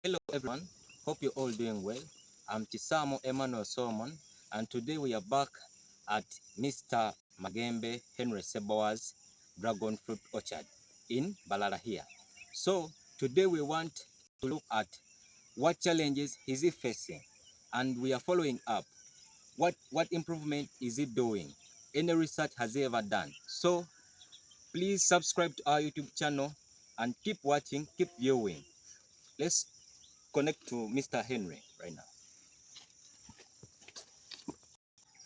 Hello everyone, hope you're all doing well. I'm Chisamo Emmanuel Solomon, and today we are back at Mr. Magembe Henry Seboa's Dragon Fruit Orchard in Balala here. So today we want to look at what challenges is he facing, and we are following up. What improvement is he doing? Any research has he ever done? So please subscribe to our YouTube channel and keep watching, keep viewing. Let's connect to Mr. Henry right now.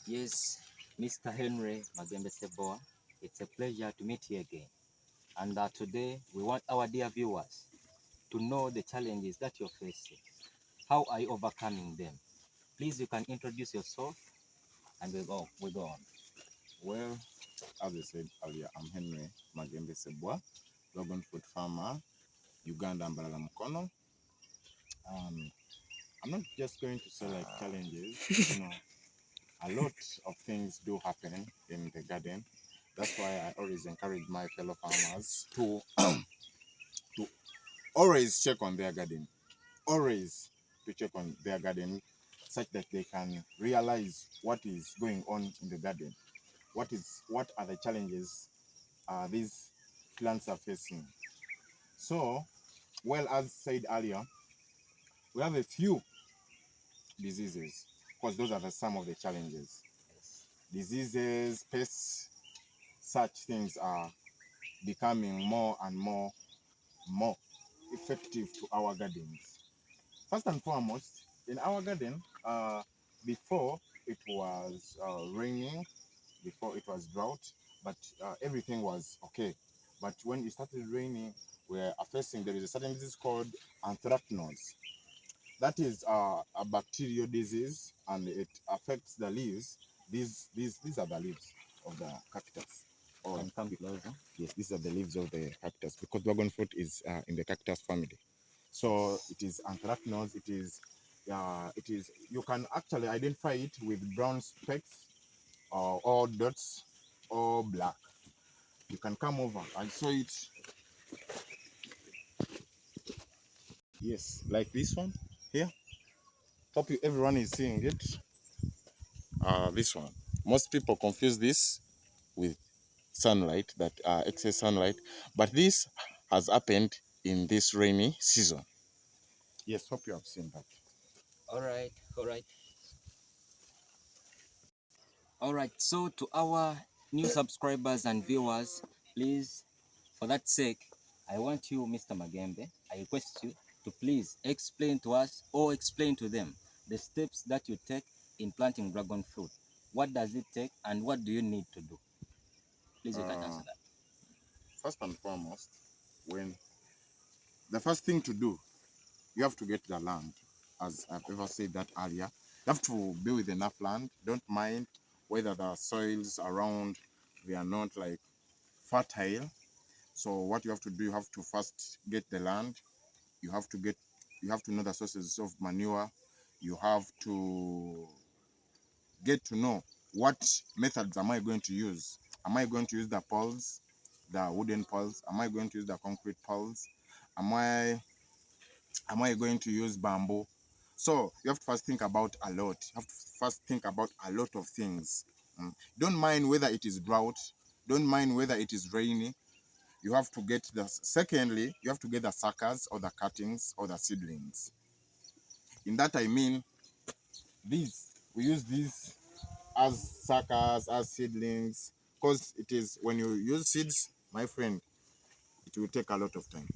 Yes, Mr. Henry Magembe Seboa, it's a pleasure to meet you again. And today we want our dear viewers to know the challenges that you're facing. How are you overcoming them? Please, you can introduce yourself and we go on. Well, as I said earlier, I'm Henry Magembe Seboa, dragon fruit farmer, Uganda and Mbalala Mukono. I'm not just going to say like challenges, a lot of things do happen in the garden. That's why I always encourage my fellow farmers to to always check on their garden, always to check on their garden, such that they can realize what is going on in the garden. What are the challenges these plants are facing. So, well, as said earlier, we have a few diseases because those are some of the challenges. Yes. Diseases, pests, such things are becoming more and more effective to our gardens. First and foremost, in our garden, before it was raining, before it was drought, but everything was okay. But when it started raining, there is a certain disease called anthracnose. That is a bacterial disease, and it affects the leaves. These are the leaves of the cactus. Or Can come closer. yes, these are the leaves of the cactus because dragon fruit is in the cactus family. So it is anthracnose. It is. You can actually identify it with brown specks or dots or black. You can come over. I saw it. Yes, like this one here. Hope everyone is seeing it. This one. Most people confuse this with sunlight, that excess sunlight, but this has happened in this rainy season. Yes, hope you have seen that. All right, all right. All right, so to our new subscribers and viewers, please, for that sake, I want you, Mr. Magembe, I request you to please explain to us or explain to them the steps that you take in planting dragon fruit. What does it take and what do you need to do? Please, you can answer that. First and foremost, when the first thing to do, you have to get the land. As I've ever said that earlier, you have to be with enough land. Don't mind whether the soils around they are not like fertile. So what you have to do, you have to first get the land. You have to know the sources of manure. You have to get to know what methods am I going to use. Am I going to use the poles, the wooden poles? Am I going to use the concrete poles? Am I going to use bamboo? So you have to first think about a lot. You have to first think about a lot of things. Don't mind whether it is drought. Don't mind whether it is rainy. Secondly, you have to get the suckers or the cuttings or the seedlings. In that I mean, we use these as suckers, as seedlings, because it is when you use seeds, my friend, it will take a lot of time.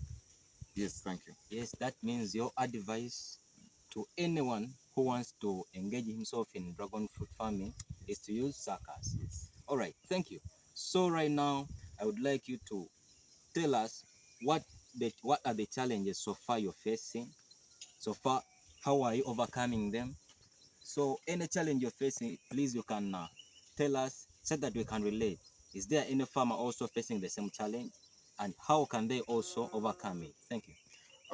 Yes, thank you. Yes, that means your advice to anyone who wants to engage himself in dragon fruit farming is to use suckers. Yes. All right, thank you. So right now, I would like you to tell us what are the challenges so far you're facing. So far, how are you overcoming them? So any challenge you're facing, please you can tell us so that we can relate. Is there any farmer also facing the same challenge? And how can they also overcome it? Thank you.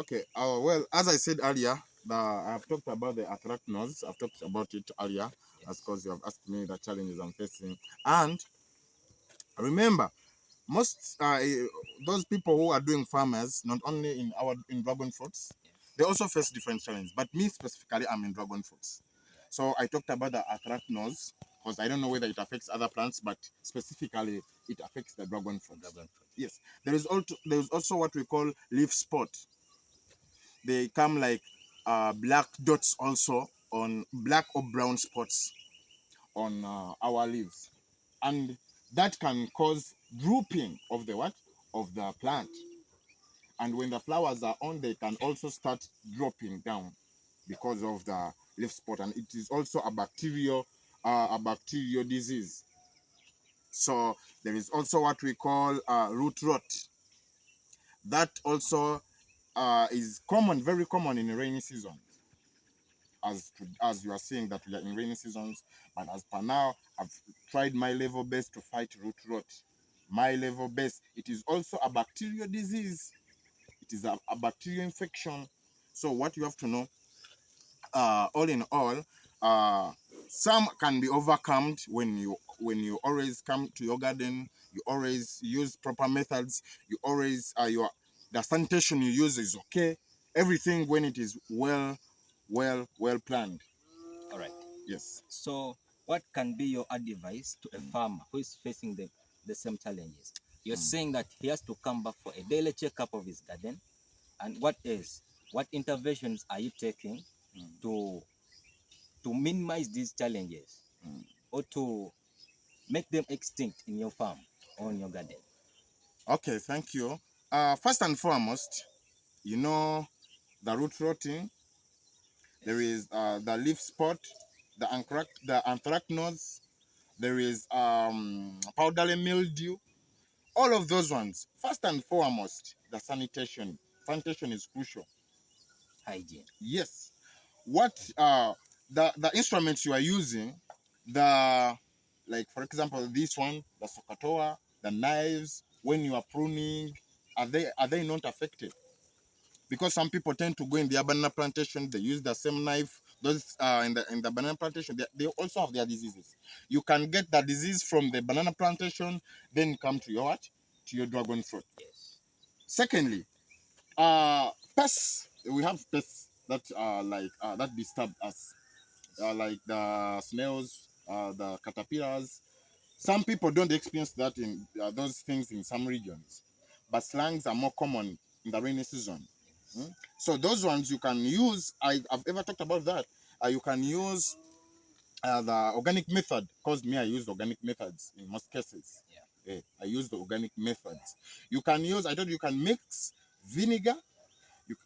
Okay. Well, as I said earlier, I've talked about the anthracnose. I've talked about it earlier, as because you have asked me the challenges I'm facing. And remember, most those people who are doing farmers, not only in dragon fruits, they also face different challenges. But me specifically, I'm in dragon fruits. So I talked about the anthracnose because I don't know whether it affects other plants, but specifically it affects the dragon fruit. Dragon fruit. Yes, there is also what we call leaf spot. They come like black dots also on black or brown spots on our leaves, and that can cause drooping of the what of the plant. And when the flowers are on, they can also start dropping down because of the leaf spot, and it is also a bacterial disease. So there is also what we call root rot. That also is common, very common in the rainy season. As you are seeing that we are in rainy seasons, but as per now, I've tried my level best to fight root rot. My level best. It is also a bacterial disease. It is a bacterial infection. So what you have to know, all in all, some can be overcome when you always come to your garden. You always use proper methods. You always the sanitation you use is okay. Everything when it is well planned. All right. Yes. So, what can be your advice to a farmer who is facing the same challenges? You're saying that he has to come back for a daily checkup of his garden. And what else? What interventions are you taking to minimize these challenges or to make them extinct in your farm or in your garden? Okay, thank you. First and foremost, you know the root rotting. There is the leaf spot, the anthracnose. There is powdery mildew. All of those ones. First and foremost, the sanitation. Sanitation is crucial. Hygiene. Yes. What the instruments you are using, the like for example this one, the sokatoa, the knives, when you are pruning, are they not affected? Because some people tend to go in the banana plantation, they use the same knife. Those in the banana plantation, they also have their diseases. You can get the disease from the banana plantation, then come to your what? To your dragon fruit. Yes. Secondly, pests. We have pests that are like that disturb us, like the snails, the caterpillars. Some people don't experience that in those things in some regions, but slangs are more common in the rainy season. Mm? So those ones you can use. I've ever talked about that. You can use the organic method. Because me, I use organic methods in most cases. Yeah. I use the organic methods. You can use. I told you can mix vinegar. You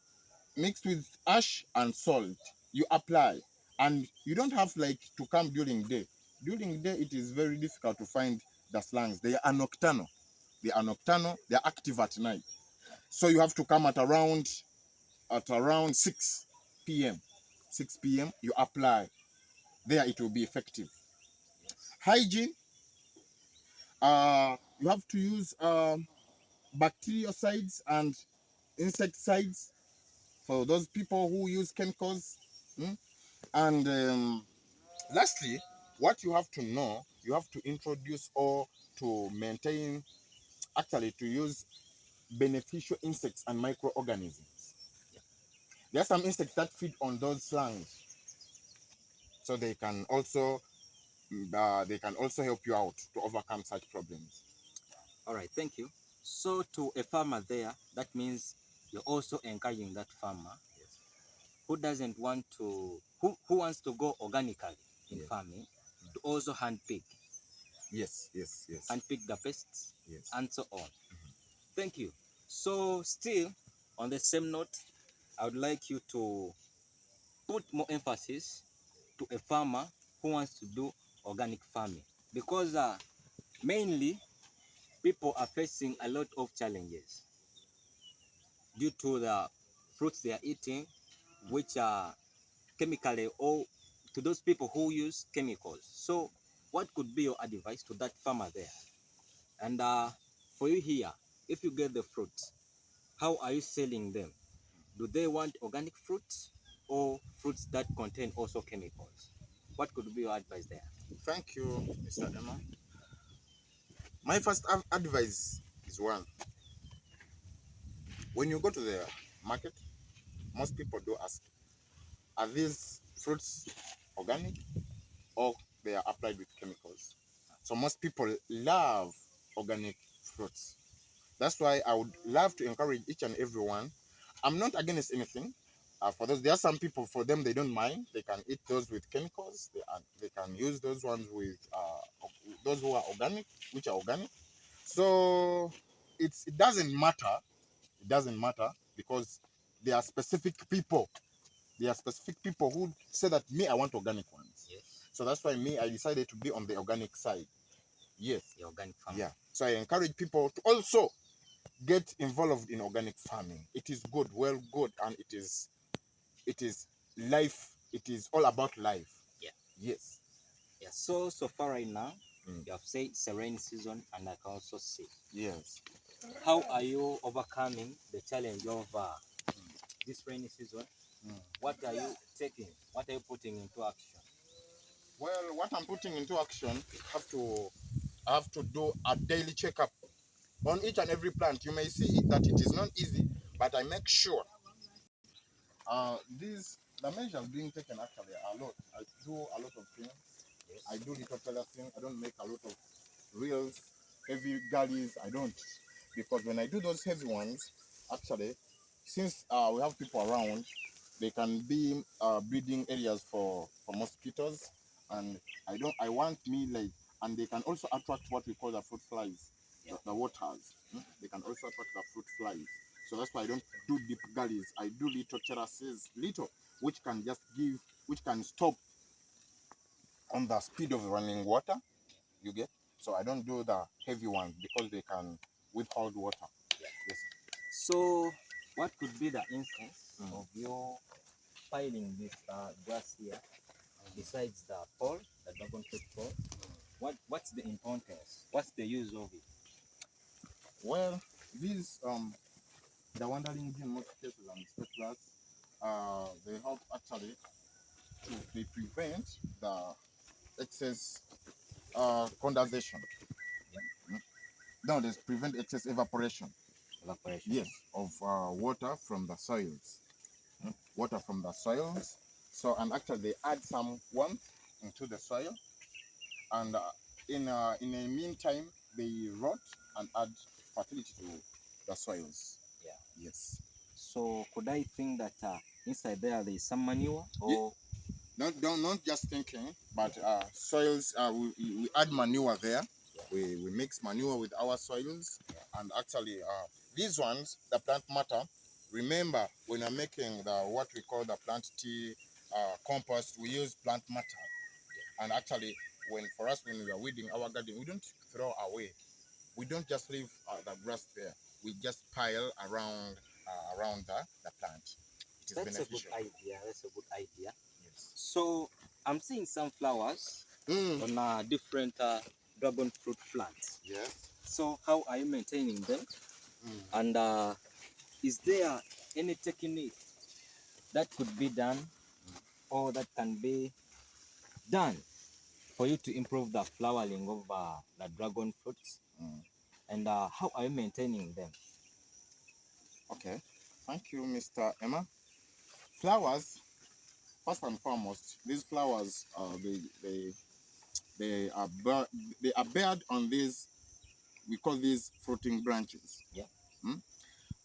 mix with ash and salt. You apply, and you don't have like to come during day. During day, it is very difficult to find the slangs. They are nocturnal. They are nocturnal. They are active at night. So you have to come at around 6 p.m. 6 p.m. You apply. There it will be effective. Yes. Hygiene. You have to use bactericides and insecticides for those people who use chemicals. Mm? And lastly, what you have to know, you have to introduce or to maintain, actually to use beneficial insects and microorganisms. Yeah. There are some insects that feed on those slangs, so they can also help you out to overcome such problems. All right. Thank you. So, to a farmer there, that means you're also encouraging that farmer Yes. who doesn't want to, who wants to go organically in Yes. farming, to also handpick Yes. handpick the pests Yes. and so on. Thank you. So, still on the same note, I would like you to put more emphasis to a farmer who wants to do organic farming, because mainly people are facing a lot of challenges due to the fruits they are eating, which are chemically, or to those people who use chemicals. So, what could be your advice to that farmer there? And for you here, if you get the fruits, how are you selling them? Do they want organic fruits or fruits that contain also chemicals? What could be your advice there? Thank you, Mr. Emma. My first advice is one: when you go to the market, most people do ask, are these fruits organic or they are applied with chemicals? So most people love organic fruits. That's why I would love to encourage each and everyone. I'm not against anything. For those, there are some people, for them, they don't mind. They can eat those with chemicals. They can use those ones with those who are organic, which are organic. So it doesn't matter. It doesn't matter because there are specific people. There are specific people who say that me, I want organic ones. Yes. So that's why me, I decided to be on the organic side. Yes. The organic farm. Yeah. So I encourage people to also get involved in organic farming. It is good, well good, and it is life. It is all about life. Yeah. Yes. Yeah. So far right now, Mm. you have said it's a rainy season, and I can also see. Yes. How are you overcoming the challenge of this rainy season? Mm. What are you taking? What are you putting into action? Well, what I'm putting into action, I have to do a daily checkup on each and every plant. You may see that it is not easy, but I make sure the measures being taken actually are a lot. I do a lot of things. Yes. I do little terracing. I don't make a lot of reels, heavy gullies. I don't, because when I do those heavy ones, actually, since we have people around, they can be breeding areas for mosquitoes, and I want me like, and they can also attract what we call the fruit flies, Yeah. the waters. They can also attract the fruit flies. So that's why I don't do deep gullies. I do little terraces, little, which can just give, which can stop on the speed of running water. You get? So I don't do the heavy ones because they can withhold water. Yeah. Yes. So, what could be the instance of your piling this grass here, besides the pole, the dragon fruit pole? What's the importance? What's the use of it? Well, these the wandering gene mosquitoes and specklers, they help actually they prevent the excess condensation. Yeah. No, they prevent excess evaporation. Evaporation. Yes, of water from the soils. Water from the soils. So, and actually they add some warmth into the soil, and in a meantime they rot and add fertility to the soils. Yeah. Yes. So, could I think that inside there is some manure, Ye- or not just thinking, but soils. We add manure there. Yeah. We mix manure with our soils, and actually these ones, the plant matter. Remember, when I'm making the what we call the plant tea compost, we use plant matter. And actually, when we are weeding our garden, we don't throw away. We don't just leave the grass there. We just pile around the plant. It is that's beneficial. a good idea. That's a good idea. Yes. So, I'm seeing some flowers on different dragon fruit plants. Yes. So, how are you maintaining them? And is there any technique that could be done or that can be done for you to improve the flowering of the dragon fruits? And how are you maintaining them? Okay. Thank you, Mr. Emma. Flowers, first and foremost, these flowers, they are they are bared on these, we call these fruiting branches. Yeah.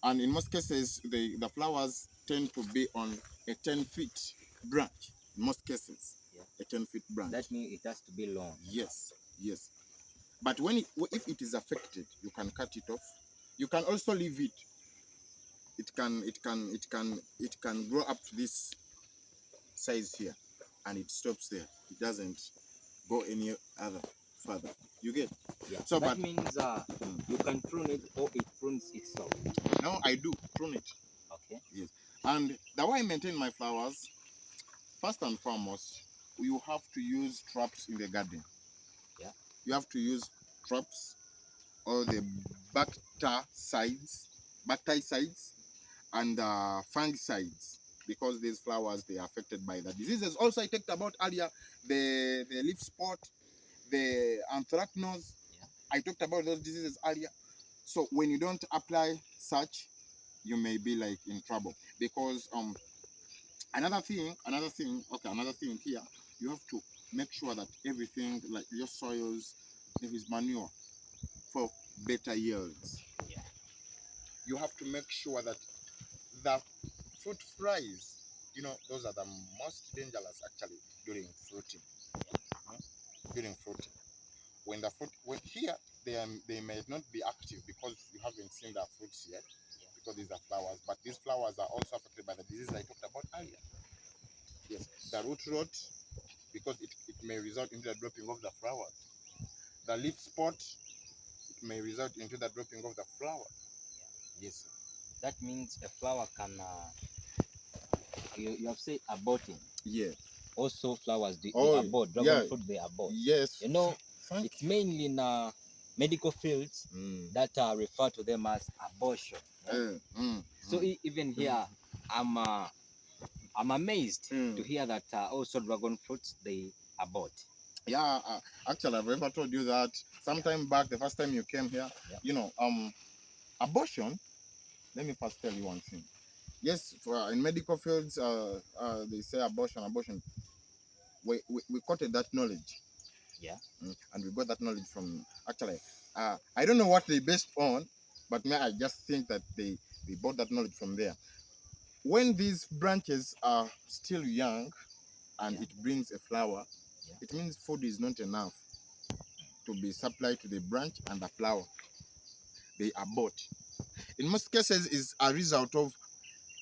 And in most cases, the flowers tend to be on a 10-feet branch. In most cases, Yeah. a 10-feet branch. That means it has to be long. Yes, yes. But if it is affected, you can cut it off. You can also leave it. It can grow up to this size here, and it stops there. It doesn't go any other further. You get? Yeah. So, that but means you can prune it or it prunes itself. now I do prune it. Okay. Yes. And the way I maintain my flowers, first and foremost, you have to use traps in the garden. Yeah. You have to use traps or the bacticides, and fungicides, because these flowers, they are affected by the diseases. Also, I talked about earlier the leaf spot, the anthracnose. Yeah. I talked about those diseases earlier. So when you don't apply such, you may be like in trouble, because another thing here, you have to make sure that everything, like your soils, there is manure for better yields. Yeah. You have to make sure that the fruit flies, those are the most dangerous actually during fruiting. During fruiting, when the fruit, when here they may not be active because you haven't seen the fruits yet, because these are flowers, but these flowers are also affected by the disease I talked about earlier. Yes, the root rot, because it may result into the dropping of the flowers. The leaf spot, it may result into the dropping of the flower. Yes, sir. That means a flower can, you have said aborting. Yes. Also flowers, they Oh, abort. Dragon fruit, they abort. Yes. You know, Thank it's mainly in medical fields that refer to them as abortion. Yeah? So even here, I'm amazed to hear that also dragon fruits, they abort. Yeah, actually, I've ever told you that sometime back, the first time you came here, abortion. Let me first tell you one thing. Yes, in medical fields, they say abortion, abortion. We quoted that knowledge. Yeah. And we got that knowledge from, actually, I don't know what they based on, but I just think that they bought that knowledge from there. When these branches are still young and it brings a flower, it means food is not enough to be supplied to the branch and the flower. They abort. In most cases, is a result of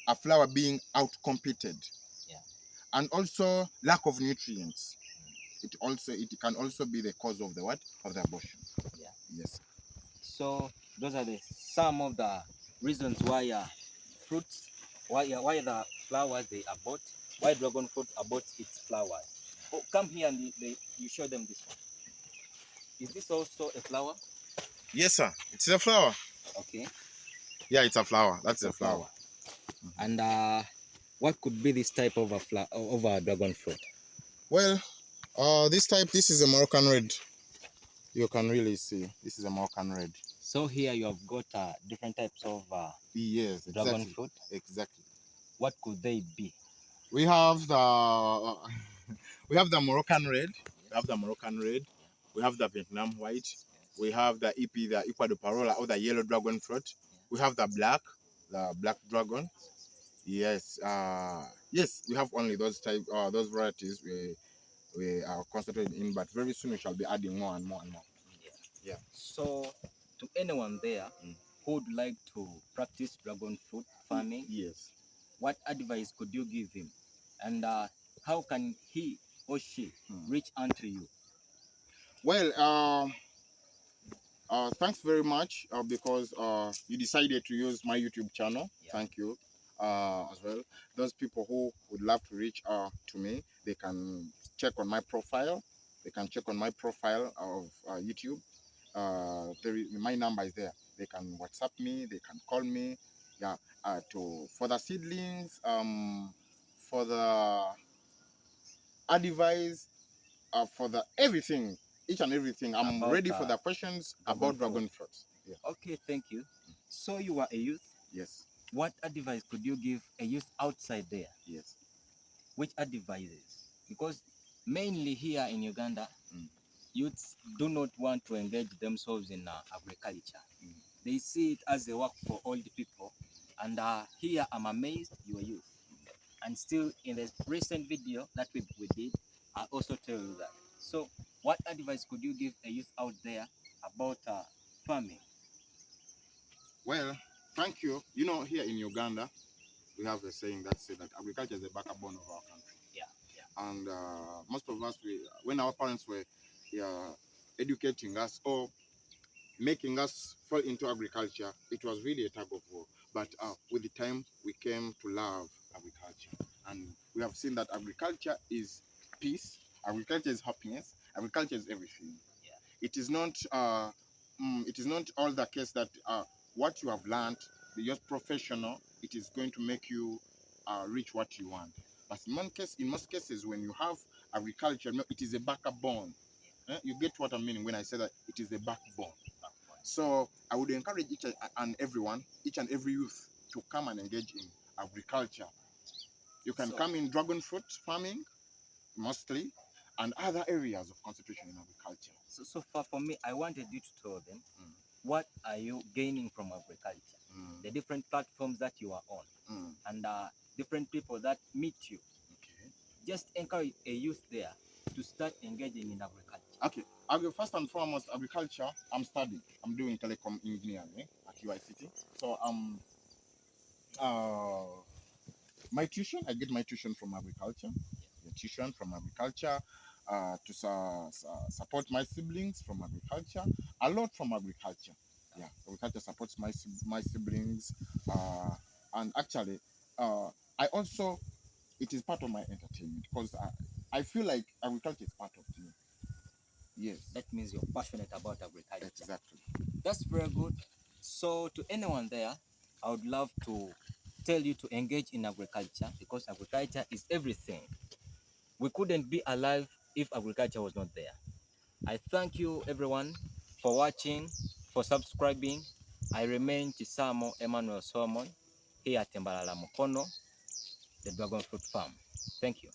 a flower being outcompeted, and also lack of nutrients. It can also be the cause of the what, of the abortion. Yeah. Yes. So those are some of the reasons why fruits, why the flowers they abort, why dragon fruit aborts its flowers. Oh, come here and you show them this one. Is this also a flower? Yes, sir. It's a flower. Okay. Yeah, it's a flower. That's It's a flower. And what could be this type of a flower of a dragon fruit? Well, this is a Moroccan red. You can really see this is a Moroccan red. So here you have got different types of yes, exactly. dragon fruit. Exactly. What could they be? We have the we have the Moroccan red. We have the Moroccan red. We have the Vietnam white. We have the EP, the Ecuador parola, or the yellow dragon fruit. We have the black dragon. Yes, yes, we have only those varieties we are concentrated in, but very soon we shall be adding more and more and more. Yeah. So, to anyone there who would like to practice dragon fruit farming, yes, what advice could you give him, and how can he or she reach onto you? Well, thanks very much because you decided to use my YouTube channel. Yeah. Thank you as well. Those people who would love to reach to me, they can check on my profile. They can check on my profile of YouTube. My number is there. They can WhatsApp me. They can call me. Yeah. For the seedlings, for the advice, for the everything, each and everything. I'm ready for the questions about dragon fruit. Yeah. Okay, thank you. So you are a youth. Yes. What advice could you give a youth outside there? Yes. Which advices? Because mainly here in Uganda, youths do not want to engage themselves in agriculture. They see it as a work for old people. And here I'm amazed you are youth. And still in the recent video that we did, I also tell you that. So what advice could you give a youth out there about farming? Well, thank you. Here in Uganda, we have a saying that says that agriculture is the backbone of our country. Yeah. And most of us, when our parents were educating us or making us fall into agriculture, it was really a tug of war. But with the time, we came to love agriculture. And we have seen that agriculture is peace, agriculture is happiness, agriculture is everything. Yeah. It is not all the case that what you have learned, you're professional, it is going to make you reach what you want. But in most cases, when you have agriculture, it is a backbone. You get what I mean when I say that it is a backbone. So I would encourage each and every youth to come and engage in agriculture. You can So, come in dragon fruit farming mostly, and other areas of concentration in agriculture. so far for me, I wanted you to tell them Mm. what are you gaining from agriculture, the different platforms that you are on, and different people that meet you. Okay. Just encourage a youth there to start engaging in agriculture. Okay. First and foremost, agriculture. I'm studying. I'm doing telecom engineering at UICT. So my tuition, I get my tuition from agriculture. The tuition from agriculture to support my siblings from agriculture. A lot from agriculture. Yeah, agriculture supports my siblings, and actually, I also, it is part of my entertainment because I feel like agriculture is part of me. Yes. That means you're passionate about agriculture. Exactly. That's very good. So to anyone there, I would love to tell you to engage in agriculture because agriculture is everything. We couldn't be alive if agriculture was not there. I thank you everyone for watching, for subscribing. I remain Chisamo Emmanuel Solomon here at Tembalala Mukono, the Dragon Fruit Farm. Thank you.